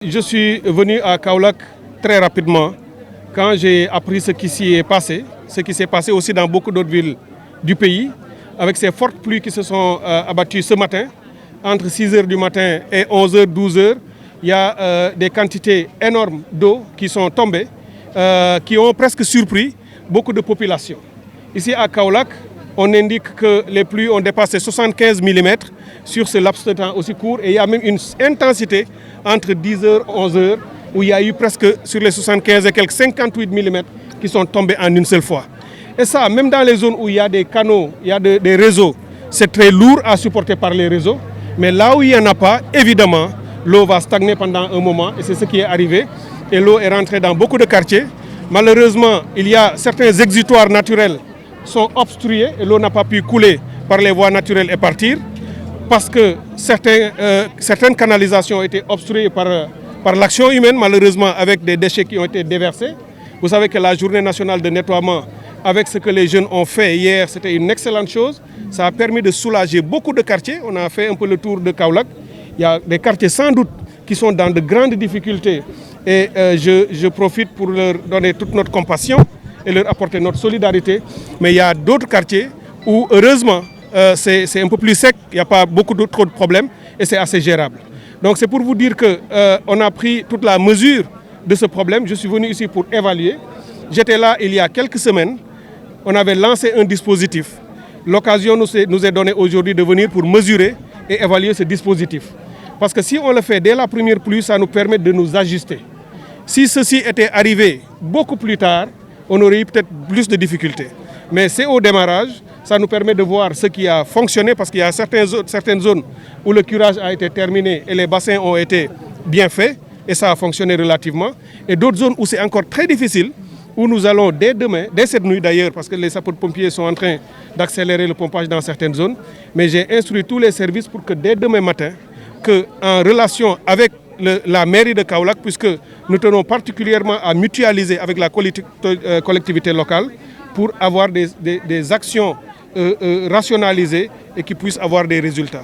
Je suis venu à Kaolack très rapidement quand j'ai appris ce qui s'y est passé, ce qui s'est passé aussi dans beaucoup d'autres villes du pays, avec ces fortes pluies qui se sont abattues ce matin. Entre 6 h du matin et 11 h, 12 h, il y a des quantités énormes d'eau qui sont tombées, qui ont presque surpris beaucoup de populations. Ici à Kaolack, on indique que les pluies ont dépassé 75 mm sur ce laps de temps aussi court et il y a même une intensité entre 10 h et 11 h où il y a eu presque sur les 75 et quelques 58 mm qui sont tombés en une seule fois. Et ça, même dans les zones où il y a des canaux, il y a des réseaux, c'est très lourd à supporter par les réseaux. Mais là où il n'y en a pas, évidemment, l'eau va stagner pendant un moment et c'est ce qui est arrivé. Et l'eau est rentrée dans beaucoup de quartiers. Malheureusement, il y a certains exutoires naturels sont obstrués et l'eau n'a pas pu couler par les voies naturelles et partir parce que certaines canalisations ont été obstruées par l'action humaine, malheureusement avec des déchets qui ont été déversés. Vous savez que la journée nationale de nettoiement, avec ce que les jeunes ont fait hier, c'était une excellente chose. Ça a permis de soulager beaucoup de quartiers. On a fait un peu le tour de Kaolack. Il y a des quartiers sans doute qui sont dans de grandes difficultés et je profite pour leur donner toute notre compassion et leur apporter notre solidarité. Mais il y a d'autres quartiers où, heureusement, c'est un peu plus sec, il n'y a pas trop de problèmes et c'est assez gérable. Donc c'est pour vous dire qu'on a pris toute la mesure de ce problème. Je suis venu ici pour évaluer. J'étais là il y a quelques semaines. On avait lancé un dispositif. L'occasion nous est donnée aujourd'hui de venir pour mesurer et évaluer ce dispositif. Parce que si on le fait dès la première pluie, ça nous permet de nous ajuster. Si ceci était arrivé beaucoup plus tard, on aurait eu peut-être plus de difficultés. Mais c'est au démarrage, ça nous permet de voir ce qui a fonctionné parce qu'il y a certaines zones où le curage a été terminé et les bassins ont été bien faits et ça a fonctionné relativement. Et d'autres zones où c'est encore très difficile, où nous allons dès demain, dès cette nuit d'ailleurs, parce que les sapeurs-pompiers sont en train d'accélérer le pompage dans certaines zones, mais j'ai instruit tous les services pour que dès demain matin, en relation avec la mairie de Kaolack, puisque nous tenons particulièrement à mutualiser avec la collectivité locale pour avoir des actions rationalisées et qui puissent avoir des résultats.